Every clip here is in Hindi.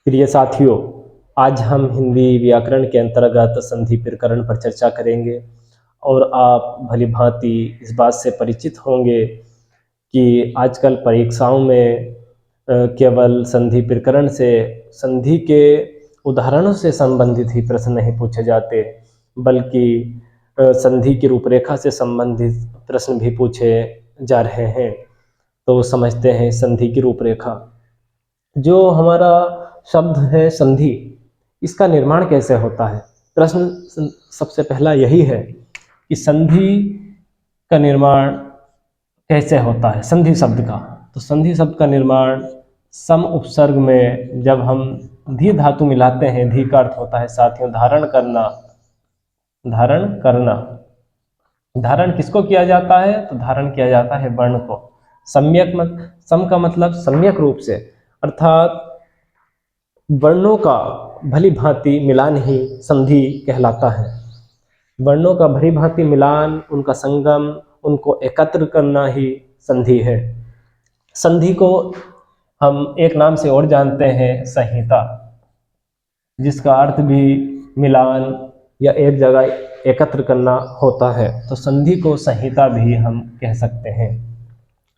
प्रिय साथियों, आज हम हिंदी व्याकरण के अंतर्गत संधि प्रकरण पर चर्चा करेंगे और आप भली भांति इस बात से परिचित होंगे कि आजकल परीक्षाओं में केवल संधि प्रकरण से, संधि के उदाहरणों से संबंधित ही प्रश्न नहीं पूछे जाते, बल्कि संधि की रूपरेखा से संबंधित प्रश्न भी पूछे जा रहे हैं। तो समझते हैं संधि की रूपरेखा। जो हमारा शब्द है संधि, इसका निर्माण कैसे होता है? प्रश्न सबसे पहला यही है कि संधि का निर्माण कैसे होता है संधि शब्द का। तो संधि शब्द का निर्माण सम उपसर्ग में जब हम धी धातु मिलाते हैं, धी का अर्थ होता है साथियों धारण करना। धारण करना, धारण किसको किया जाता है? तो धारण किया जाता है वर्ण को। सम्यक सम का मतलब सम्यक रूप से, अर्थात वर्णों का भली भांति मिलान ही संधि कहलाता है। वर्णों का भली भांति मिलान, उनका संगम, उनको एकत्र करना ही संधि है। संधि को हम एक नाम से और जानते हैं, संहिता, जिसका अर्थ भी मिलान या एक जगह एकत्र करना होता है। तो संधि को संहिता भी हम कह सकते हैं।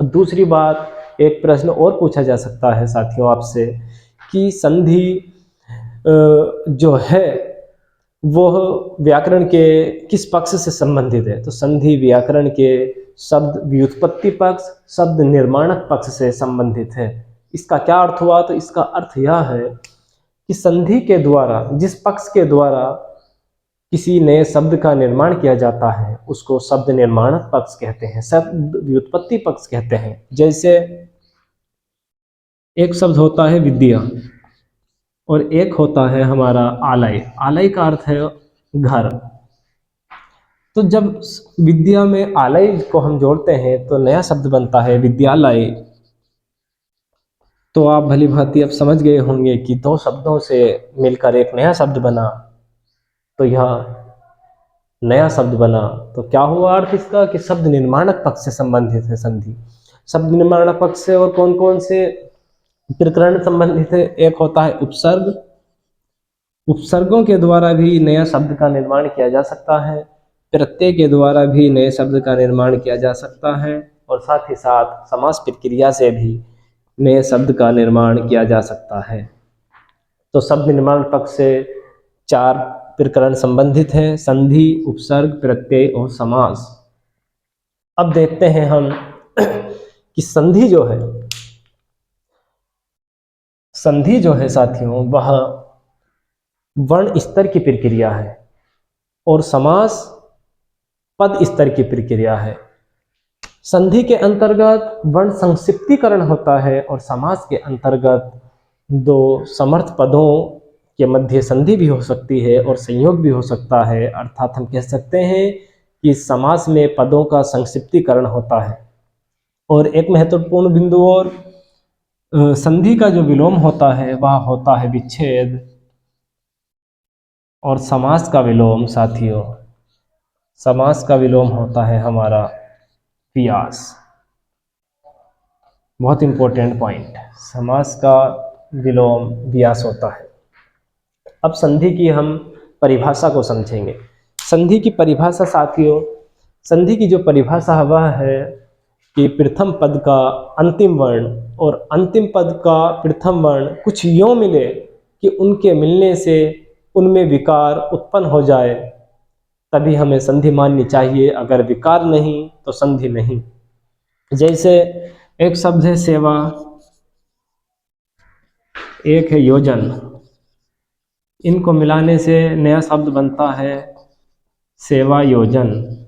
दूसरी बात, एक प्रश्न और पूछा जा सकता है साथियों आपसे कि संधि जो है वह व्याकरण के किस पक्ष से संबंधित है? तो संधि व्याकरण के शब्द व्युत्पत्ति पक्ष, शब्द निर्माणक पक्ष से संबंधित है। इसका क्या अर्थ हुआ? तो इसका अर्थ यह है कि संधि के द्वारा, जिस पक्ष के द्वारा किसी नए शब्द का निर्माण किया जाता है, उसको शब्द निर्माणक पक्ष कहते हैं, शब्द व्युत्पत्ति पक्ष कहते हैं। जैसे एक शब्द होता है विद्या और एक होता है हमारा आलय। आलय का अर्थ है घर। तो जब विद्या में आलय को हम जोड़ते हैं तो नया शब्द बनता है विद्यालय। तो आप भली भांति अब समझ गए होंगे कि दो शब्दों से मिलकर एक नया शब्द बना, तो यह नया शब्द बना। तो क्या हुआ अर्थ इसका? कि शब्द निर्माणक पक्ष से संबंधित है संधि। शब्द निर्माणक पक्ष से और कौन कौन से प्रकरण संबंधित है? एक होता है उपसर्ग। उपसर्गों के द्वारा भी नया शब्द का निर्माण किया जा सकता है, प्रत्यय के द्वारा भी नए शब्द का निर्माण किया जा सकता है, और साथ ही साथ समास प्रक्रिया से भी नए शब्द का निर्माण किया जा सकता है। तो शब्द निर्माण पक्ष से 4 प्रकरण संबंधित हैं, संधि, उपसर्ग, प्रत्यय और समास। अब देखते हैं हम कि संधि जो है साथियों, वह वर्ण स्तर की प्रक्रिया है और समास पद स्तर की प्रक्रिया है। संधि के अंतर्गत वर्ण संक्षिप्तीकरण होता है और समास के अंतर्गत दो समर्थ पदों के मध्य संधि भी हो सकती है और संयोग भी हो सकता है। अर्थात हम कह सकते हैं कि समास में पदों का संक्षिप्तीकरण होता है। और एक महत्वपूर्ण बिंदु और, संधि का जो विलोम होता है वह होता है विच्छेद, और समास का विलोम साथियों, समास का विलोम होता है हमारा वियास। बहुत इंपॉर्टेंट पॉइंट, समास का विलोम वियास होता है। अब संधि की हम परिभाषा को समझेंगे। संधि की परिभाषा साथियों, संधि की जो परिभाषा है वह है कि प्रथम पद का अंतिम वर्ण और अंतिम पद का प्रथम वर्ण कुछ यों मिले कि उनके मिलने से उनमें विकार उत्पन्न हो जाए, तभी हमें संधि माननी चाहिए। अगर विकार नहीं तो संधि नहीं। जैसे एक शब्द है सेवा, एक है योजन, इनको मिलाने से नया शब्द बनता है सेवा योजन।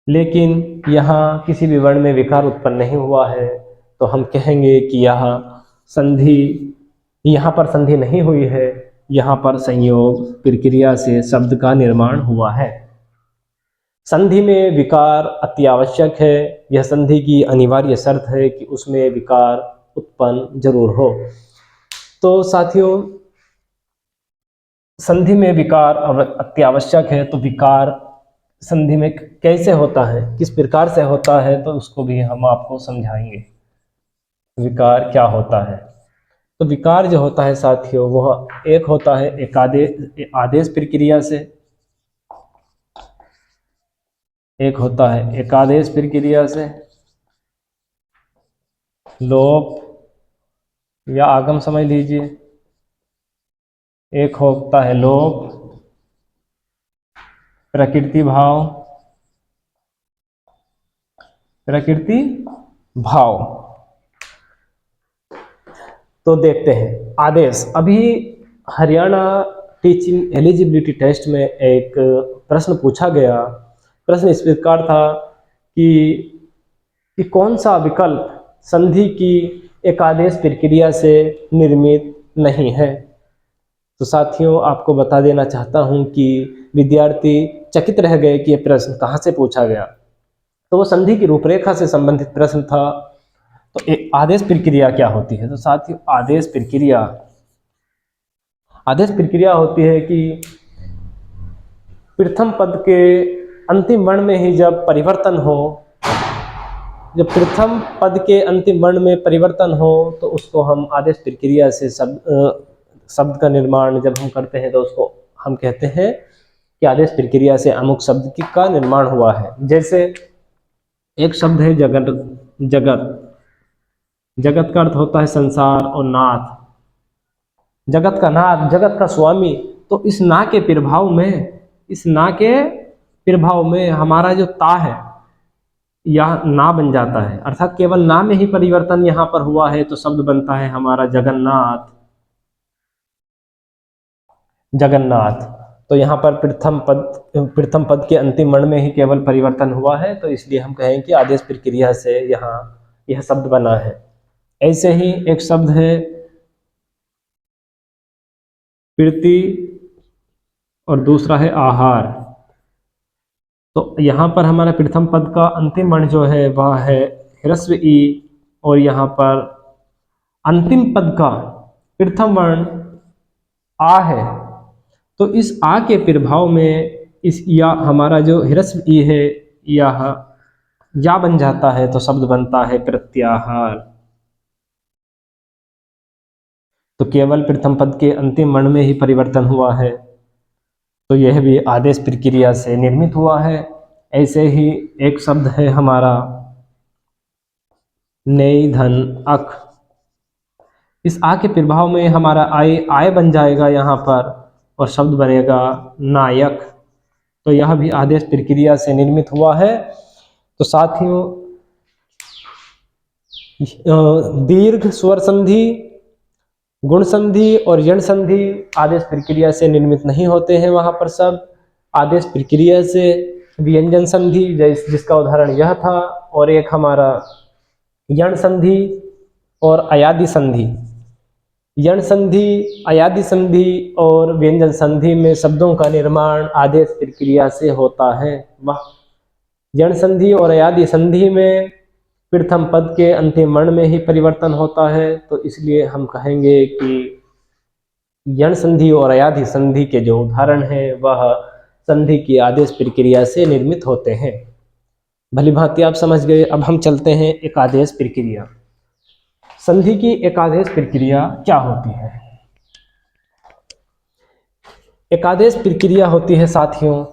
लेकिन यहाँ किसी भी वर्ण में विकार उत्पन्न नहीं हुआ है, तो हम कहेंगे कि यहाँ पर संधि नहीं हुई है, यहाँ पर संयोग प्रक्रिया से शब्द का निर्माण हुआ है। संधि में विकार अति आवश्यक है। यह संधि की अनिवार्य शर्त है कि उसमें विकार उत्पन्न जरूर हो। तो साथियों, संधि में विकार अति आवश्यक है। तो विकार संधि में कैसे होता है, किस प्रकार से होता है, तो उसको भी हम आपको समझाएंगे विकार क्या होता है। तो विकार जो होता है साथियों वह एक होता है आदेश प्रक्रिया से, एक होता है एकादेश प्रक्रिया से, लोप या आगम समझ लीजिए। एक होता है लोप, प्रकृति भाव, प्रकृति भाव। तो देखते हैं आदेश। अभी हरियाणा टीचिंग एलिजिबिलिटी टेस्ट में एक प्रश्न पूछा गया। प्रश्न इस प्रकार था कि कौन सा विकल्प संधि की एकादेश प्रक्रिया से निर्मित नहीं है। तो साथियों आपको बता देना चाहता हूं कि विद्यार्थी चकित रह गए कि यह प्रश्न कहाँ से पूछा गया। तो वो संधि की रूपरेखा से संबंधित प्रश्न था। तो एक आदेश प्रक्रिया क्या होती है? तो साथियों आदेश प्रक्रिया होती है कि प्रथम पद के अंतिम वर्ण में ही जब परिवर्तन हो, जब प्रथम पद के अंतिम वर्ण में परिवर्तन हो तो उसको हम आदेश प्रक्रिया से शब्द का निर्माण जब हम करते हैं तो उसको हम कहते हैं कि आदेश प्रक्रिया से अमुक शब्द का निर्माण हुआ है। जैसे एक शब्द है जगत। जगत का अर्थ होता है संसार और नाथ, जगत का नाथ, जगत का स्वामी। तो इस ना के प्रभाव में हमारा जो ता है यह ना बन जाता है, अर्थात केवल ना में ही परिवर्तन यहाँ पर हुआ है तो शब्द बनता है हमारा जगन्नाथ। तो यहाँ पर प्रथम पद के अंतिम वर्ण में ही केवल परिवर्तन हुआ है, तो इसलिए हम कहें कि आदेश प्रक्रिया से यहाँ यह शब्द बना है। ऐसे ही एक शब्द है प्रीति और दूसरा है आहार। तो यहाँ पर हमारा प्रथम पद का अंतिम वर्ण जो है वह है ह्रस्व ई, और यहाँ पर अंतिम पद का प्रथम वर्ण आ है। तो इस आ के प्रभाव में इस या हमारा जो ह्रस्व ई है यह या बन जाता है, तो शब्द बनता है प्रत्याहार। तो केवल प्रथम पद के अंतिम वर्ण में ही परिवर्तन हुआ है, तो यह भी आदेश प्रक्रिया से निर्मित हुआ है। ऐसे ही एक शब्द है हमारा नेय धन अख। इस आ के प्रभाव में हमारा आय बन जाएगा यहाँ पर, और शब्द बनेगा नायक। तो यह भी आदेश प्रक्रिया से निर्मित हुआ है। तो साथियों दीर्घ स्वर संधि, गुण संधि और यण संधि आदेश प्रक्रिया से निर्मित नहीं होते हैं। वहां पर सब आदेश प्रक्रिया से व्यंजन संधि, जिसका उदाहरण यह था, और एक हमारा यण संधि और अयादि संधि। यण संधि, अयादि संधि और व्यंजन संधि में शब्दों का निर्माण आदेश प्रक्रिया से होता है। यण संधि और अयादि संधि में प्रथम पद के अंतिम वर्ण में ही परिवर्तन होता है, तो इसलिए हम कहेंगे कि यण संधि और अयादि संधि के जो उदाहरण हैं वह संधि की आदेश प्रक्रिया से निर्मित होते हैं। भली भांति आप समझ गए। अब हम चलते हैं एकादेश प्रक्रिया। संधि की एकादेश प्रक्रिया क्या होती है? एकादेश प्रक्रिया होती है साथियों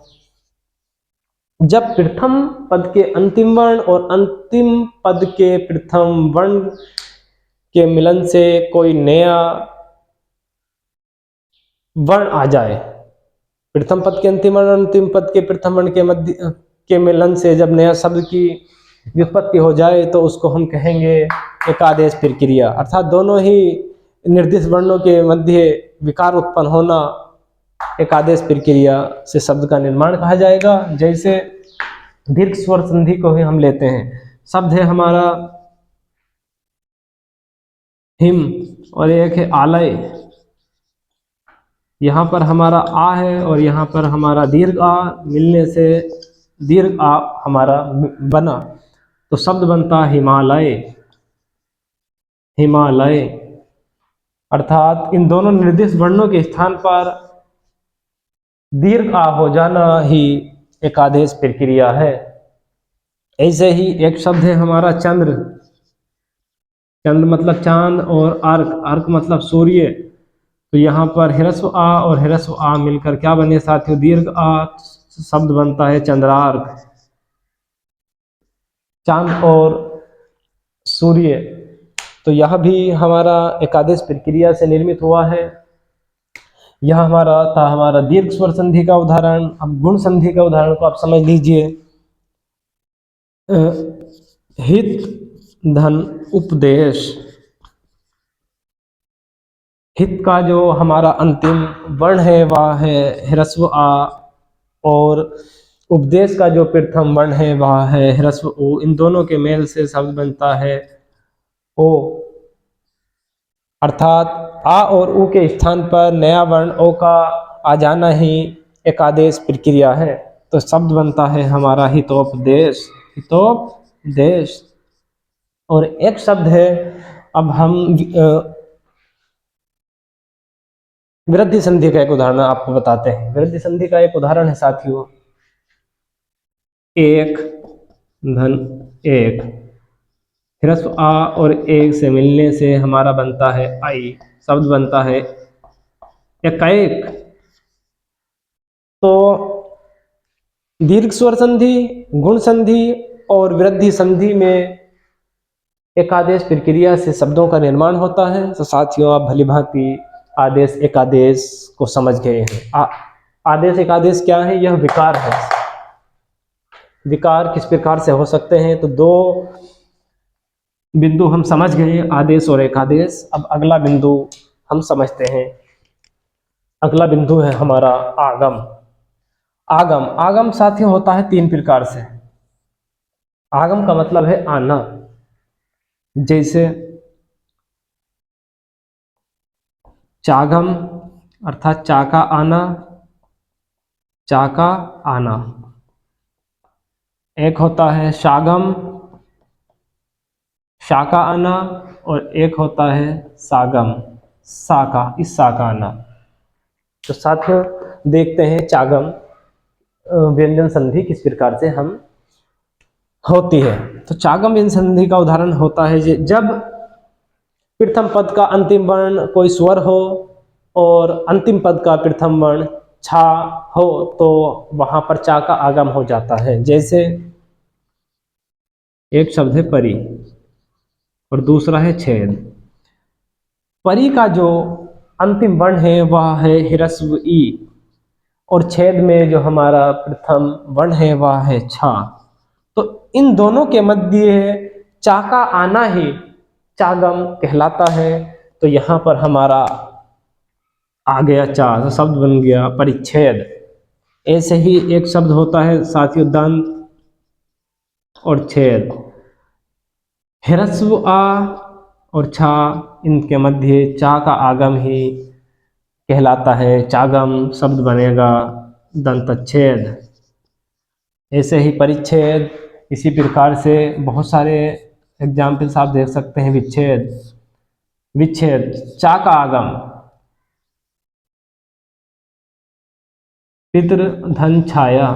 जब प्रथम पद के अंतिम वर्ण और अंतिम पद के प्रथम वर्ण के मिलन से कोई नया वर्ण आ जाए। प्रथम पद के अंतिम वर्ण, अंतिम पद के प्रथम वर्ण के मध्य के मिलन से जब नया शब्द की व्युत्पत्ति हो जाए तो उसको हम कहेंगे एकादेश प्रक्रिया। अर्थात दोनों ही निर्दिष्ट वर्णों के मध्य विकार उत्पन्न होना एकादेश प्रक्रिया से शब्द का निर्माण कहा जाएगा। जैसे दीर्घ स्वर संधि को ही हम लेते हैं। शब्द है हमारा हिम और एक है आलय। यहाँ पर हमारा आ है और यहाँ पर हमारा दीर्घ आ मिलने से दीर्घ आ हमारा बना, तो शब्द बनता हिमालय। हिमालय अर्थात इन दोनों निर्दिष्ट वर्णों के स्थान पर दीर्घ आ हो जाना ही एकादेश प्रक्रिया है। ऐसे ही एक शब्द है हमारा चंद्र। चंद्र मतलब चांद, और अर्क, अर्क मतलब सूर्य। तो यहाँ पर ह्रस्व आ और ह्रस्व आ मिलकर क्या बने साथियों, दीर्घ आ शब्द बनता है चंद्रार्क। चांद और सूर्य, तो यह भी हमारा एकादेश प्रक्रिया से निर्मित हुआ है। यह हमारा था हमारा दीर्घ स्वर संधि का उदाहरण। अब गुण संधि का उदाहरण को आप समझ लीजिए। हित धन उपदेश। हित का जो हमारा अंतिम वर्ण है वह है ह्रस्व आ, और उपदेश का जो प्रथम वर्ण है वह है ह्रस्व उ। इन दोनों के मेल से शब्द बनता है ओ, अर्थात आ और उ के स्थान पर नया वर्ण ओ का आ जाना ही एकादेश प्रक्रिया है। तो शब्द बनता है हमारा हितोपदेश, हितोपदेश। और एक शब्द है, अब हम वृद्धि संधि का एक उदाहरण आपको बताते हैं। वृद्धि संधि का एक उदाहरण है साथियों, एक धन एक, ह्रस्व आ और एक से मिलने से हमारा बनता है आई, शब्द बनता है एकाएक। तो दीर्घ स्वर संधि, गुण संधि और वृद्धि संधि में एकादेश प्रक्रिया से शब्दों का निर्माण होता है। तो साथियों आप भली भांति आदेश एकादेश को समझ गए हैं। आदेश एकादेश क्या है, यह विकार है। विकार किस प्रकार से हो सकते हैं, तो दो बिंदु हम समझ गए, आदेश और एकादेश। अब अगला बिंदु हम समझते हैं। अगला बिंदु है हमारा आगम। आगम, आगम साथियों होता है तीन प्रकार से। आगम का मतलब है आना, जैसे चागम अर्थात चाका आना, चाका आना। एक होता है शागम, शाका आना, और एक होता है सागम, साका, इस साका आना। तो साथियों देखते हैं चागम व्यंजन संधि किस प्रकार से हम होती है। तो चागम व्यंजन संधि का उदाहरण होता है जब प्रथम पद का अंतिम वर्ण कोई स्वर हो और अंतिम पद का प्रथम वर्ण छा हो, तो वहां पर चा का आगम हो जाता है। जैसे एक शब्द है परी और दूसरा है छेद। परी का जो अंतिम वर्ण है वह है ह्रस्व ई, और छेद में जो हमारा प्रथम वर्ण है वह है छा। तो इन दोनों के मध्य चा का आना ही चागम कहलाता है। तो यहाँ पर हमारा आ गया चा, तो शब्द बन गया परिच्छेद। ऐसे ही एक शब्द होता है साथियों दंत और छेद। ह्रस्व आ और छा, इनके मध्य चा का आगम ही कहलाता है चागम, शब्द बनेगा दंतच्छेद। ऐसे ही परिच्छेद, इसी प्रकार से बहुत सारे एग्जाम्पल्स आप देख सकते हैं। विच्छेद, विच्छेद चा का आगम। पितृ धन छाया,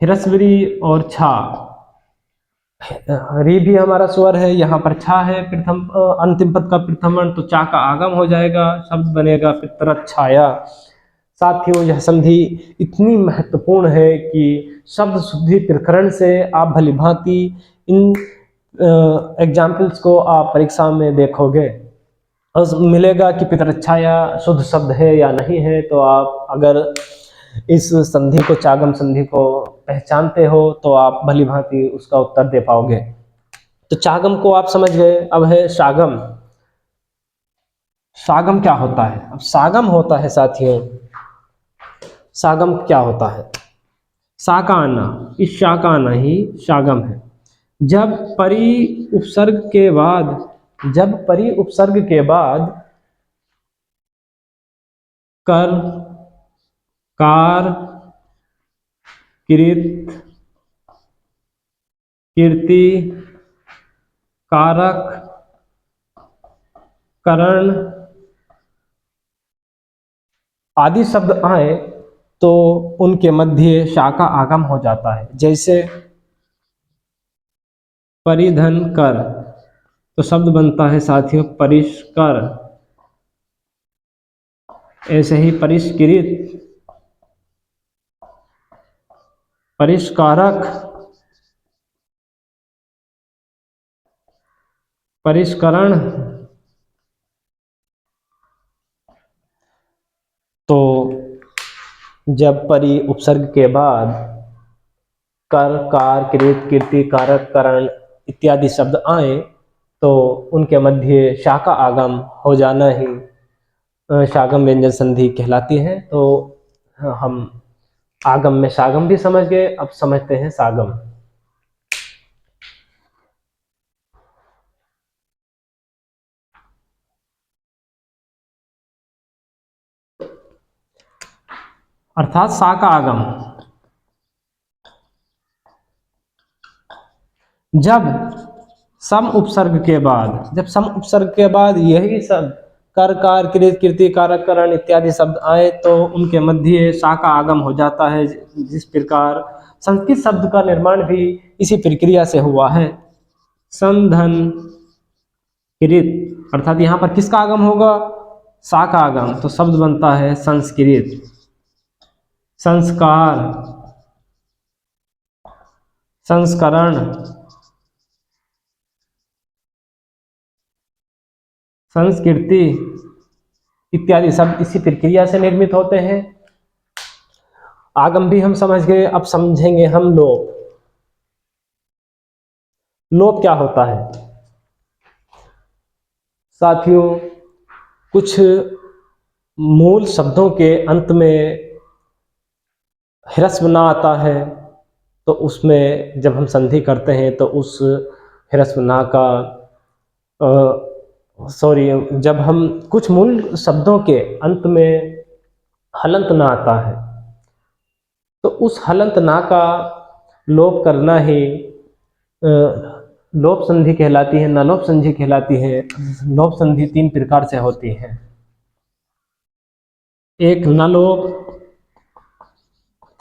ह्रस्वरी और छा, री भी हमारा स्वर है, यहाँ पर छा है प्रथम अंतिम पद का प्रथम वर्ण, तो चा का आगम हो जाएगा, शब्द बनेगा पितरत छाया। साथियों यह संधि इतनी महत्वपूर्ण है कि शब्द शुद्धि प्रकरण से आप भली भांति इन एग्जाम्पल्स को आप परीक्षा में देखोगे और मिलेगा कि पितरच्छाया शुद्ध शब्द है या नहीं है। तो आप अगर इस संधि को, चागम संधि को पहचानते हो तो आप भली भांति उसका उत्तर दे पाओगे। तो चागम को आप समझ गए। अब है शागम। शागम क्या होता है? अब शागम होता है साथियों, शागम क्या होता है? शाका आना, इस शाका आना ही शागम है। जब परी उपसर्ग के बाद, जब परी उपसर्ग के बाद कर, कार, कृत, कीर्ति, कारक, करण आदि शब्द आए तो उनके मध्य शा का आगम हो जाता है। जैसे परिधन कर, तो शब्द बनता है साथियों परिष्कर। ऐसे ही परिष्कृत, परिष्कारक, परिष्करण। तो जब परि उपसर्ग के बाद कर, कार, कृत, कीर्ति, कारक, करण इत्यादि शब्द आए तो उनके मध्य शा का आगम हो जाना ही शागम व्यंजन संधि कहलाती है। तो हम आगम में शागम भी समझ गए, अब समझते हैं सागम। अर्थात सा का आगम जब सम उपसर्ग के बाद, जब सम उपसर्ग के बाद यही सब कर, कार, कृत, कीर्ति, कारक, करण इत्यादि शब्द आए तो उनके मध्य सा का आगम हो जाता है। जिस प्रकार संस्कृत शब्द का निर्माण भी इसी प्रक्रिया से हुआ है। संधन कृत, अर्थात यहाँ पर किसका आगम होगा? सा का आगम, तो शब्द बनता है संस्कृत। संस्कार, संस्करण, संस्कृति इत्यादि शब्द इसी प्रक्रिया से निर्मित होते हैं। आगम भी हम समझ गए, अब समझेंगे हम लोप। लोप क्या होता है साथियों? कुछ मूल शब्दों के अंत में ह्रस्व ना आता है तो उसमें जब हम संधि करते हैं तो उस ह्रस्व ना का जब हम कुछ मूल शब्दों के अंत में हलंत ना आता है तो उस हलंत ना का लोप करना ही लोप संधि कहलाती है, नलोप संधि कहलाती है। लोप संधि तीन प्रकार से होती है। एक नलोप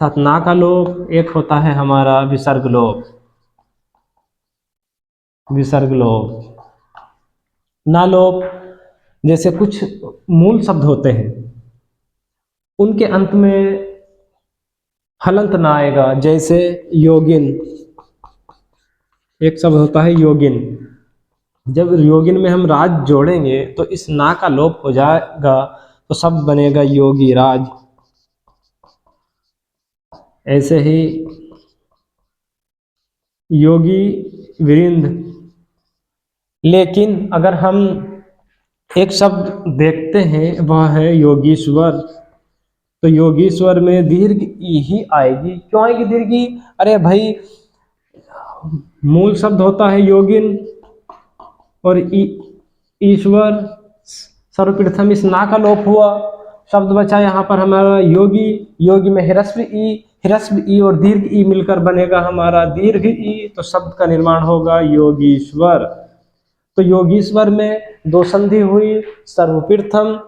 अर्थात ना का लोप, एक होता है हमारा विसर्ग लोप। विसर्ग लोप, नालोप, जैसे कुछ मूल शब्द होते हैं उनके अंत में हलंत ना आएगा, जैसे योगिन, एक शब्द होता है योगिन। जब योगिन में हम राज जोड़ेंगे तो इस ना का लोप हो जाएगा तो शब्द बनेगा योगी राज। ऐसे ही योगी वृंद। लेकिन अगर हम एक शब्द देखते हैं वह है योगीश्वर, तो योगीश्वर में दीर्घ ई ही आएगी। क्यों आएगी दीर्घ ई? अरे भाई मूल शब्द होता है योगिन और ईश्वर, सर्वप्रथम इस ना का लोप हुआ, शब्द बचा यहाँ पर हमारा योगी। योगी में ह्रस्व ई और दीर्घ ई मिलकर बनेगा हमारा दीर्घ ई, तो शब्द का निर्माण होगा योगीश्वर। तो योगीश्वर में दो संधि हुई, सर्वप्रथम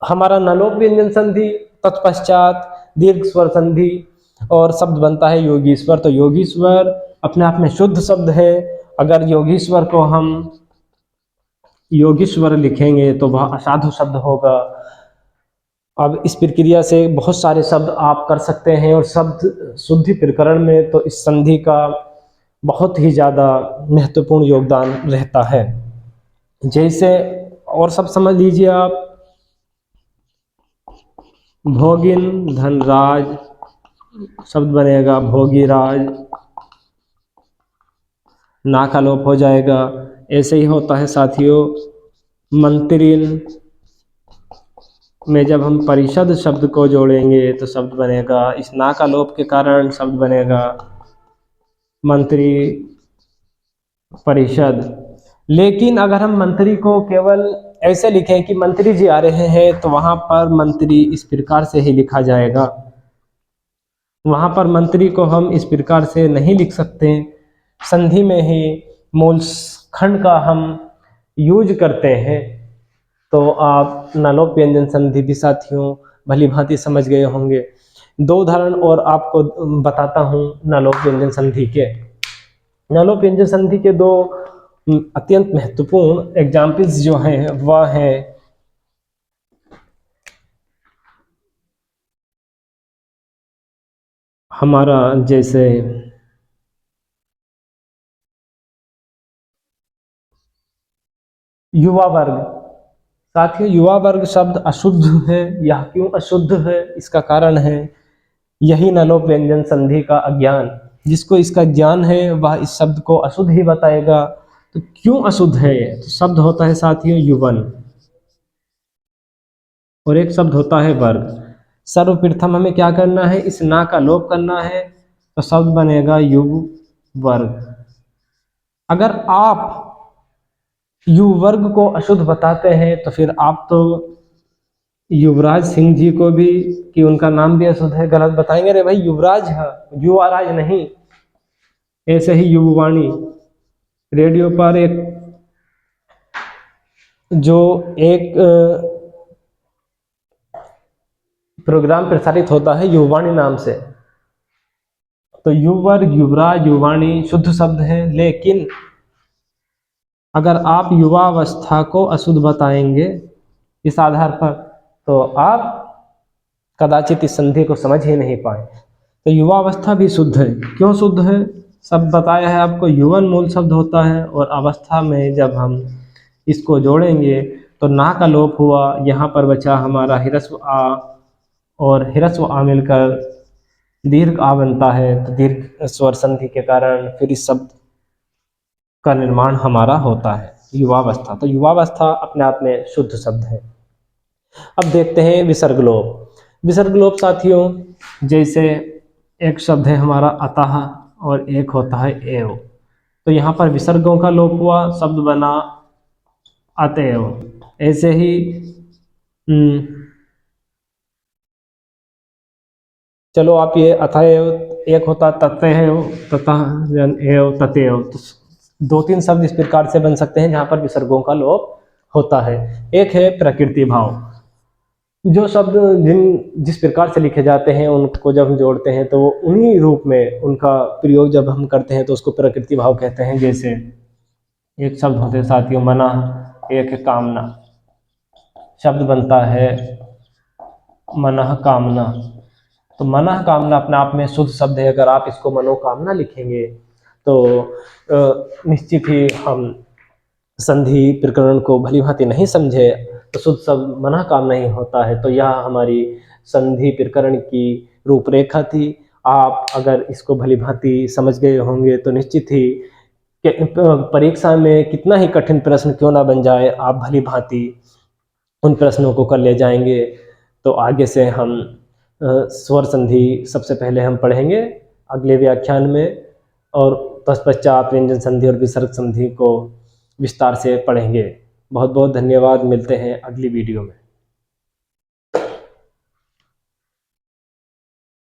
हमारा नलोप व्यंजन संधि, तत्पश्चात दीर्घ स्वर संधि और शब्द बनता है योगीश्वर। तो योगीश्वर अपने आप में शुद्ध शब्द है। अगर योगीश्वर को हम योगीश्वर लिखेंगे तो वह असाधु शब्द होगा। अब इस प्रक्रिया से बहुत सारे शब्द आप कर सकते हैं और शब्द शुद्धि प्रकरण में तो इस संधि का बहुत ही ज़्यादा महत्वपूर्ण योगदान रहता है। जैसे और सब समझ लीजिए आप, भोगिन धनराज, शब्द बनेगा भोगीराज, ना का लोप हो जाएगा। ऐसे ही होता है साथियों मंत्रिन में जब हम परिषद शब्द को जोड़ेंगे तो शब्द बनेगा, इस ना का लोप के कारण शब्द बनेगा मंत्री परिषद। लेकिन अगर हम मंत्री को केवल ऐसे लिखें कि मंत्री जी आ रहे हैं तो वहाँ पर मंत्री इस प्रकार से ही लिखा जाएगा। वहाँ पर मंत्री को हम इस प्रकार से नहीं लिख सकते, संधि में ही मूल खंड का हम यूज करते हैं। तो आप नलोप व्यंजन संधि भी साथियों भली भांति समझ गए होंगे। दो उदाहरण और आपको बताता हूँ नलोप व्यंजन संधि के। नलोप व्यंजन संधि के दो अत्यंत महत्वपूर्ण एग्जाम्पल्स जो हैं वह है हमारा जैसे युवा वर्ग। साथियों, युवा वर्ग शब्द अशुद्ध है। यह क्यों अशुद्ध है? इसका कारण है यही नलोप व्यंजन संधि का अज्ञान। जिसको इसका ज्ञान है वह इस शब्द को अशुद्ध ही बताएगा। तो क्यों अशुद्ध है ये? तो शब्द होता है साथियों युवन, और एक शब्द होता है वर्ग। सर्वप्रथम हमें क्या करना है? इस ना का लोप करना है, तो शब्द बनेगा युव वर्ग। अगर आप यु वर्ग को अशुद्ध बताते हैं तो फिर आप तो युवराज सिंह जी को भी, कि उनका नाम भी अशुद्ध है, गलत बताएंगे। रे भाई, युवराज है, युवाराज नहीं। ऐसे ही युववाणी रेडियो पर एक प्रोग्राम प्रसारित होता है युववाणी नाम से। तो युवर्ग, युवराज, युवाणी शुद्ध शब्द हैं, लेकिन अगर आप युवावस्था को अशुद्ध बताएंगे इस आधार पर, तो आप कदाचित इस संधि को समझ ही नहीं पाए। तो युवावस्था भी शुद्ध है। क्यों शुद्ध है? सब बताया है आपको। युवन मूल शब्द होता है, और अवस्था में जब हम इसको जोड़ेंगे तो ना का लोप हुआ, यहाँ पर बचा हमारा हिरस्व आ, और हिरस्व आ मिलकर दीर्घ आ बनता है। तो दीर्घ स्वर संधि के कारण फिर इस शब्द का निर्माण हमारा होता है युवावस्था। तो युवावस्था अपने आप में शुद्ध शब्द है। अब देखते हैं विसर्ग लोप। विसर्ग लोप साथियों, जैसे एक शब्द है हमारा अतः और एक होता है एव। तो यहाँ पर विसर्गों का लोप हुआ, शब्द बना अतएव। ऐसे ही चलो आप ये अतएव, एक होता ततएव, ततः एव, ततएव। तो दो तीन शब्द इस प्रकार से बन सकते हैं जहाँ पर विसर्गों का लोप होता है। एक है प्रकृति भाव। जो शब्द जिस प्रकार से लिखे जाते हैं उनको जब हम जोड़ते हैं तो उन्हीं रूप में उनका प्रयोग जब हम करते हैं तो उसको प्रकृति भाव कहते हैं। जैसे एक शब्द होते हैं साथियों मना, एक है कामना। शब्द बनता है मनः कामना। तो मनः कामना अपने आप में शुद्ध शब्द है। अगर आप इसको मनोकामना लिखेंगे तो निश्चित ही हम संधि प्रकरण को भली भांति नहीं समझे, तो शुद्ध शब्द मनः कामना ही होता है। तो यह हमारी संधि प्रकरण की रूपरेखा थी। आप अगर इसको भली भांति समझ गए होंगे तो निश्चित ही परीक्षा में कितना ही कठिन प्रश्न क्यों ना बन जाए, आप भली भांति उन प्रश्नों को कर ले जाएंगे। तो आगे से हम स्वर संधि सबसे पहले हम पढ़ेंगे अगले व्याख्यान में, और तत्पश्चात व्यंजन संधि और विसर्ग संधि को विस्तार से पढ़ेंगे। बहुत बहुत धन्यवाद। मिलते हैं अगली वीडियो में।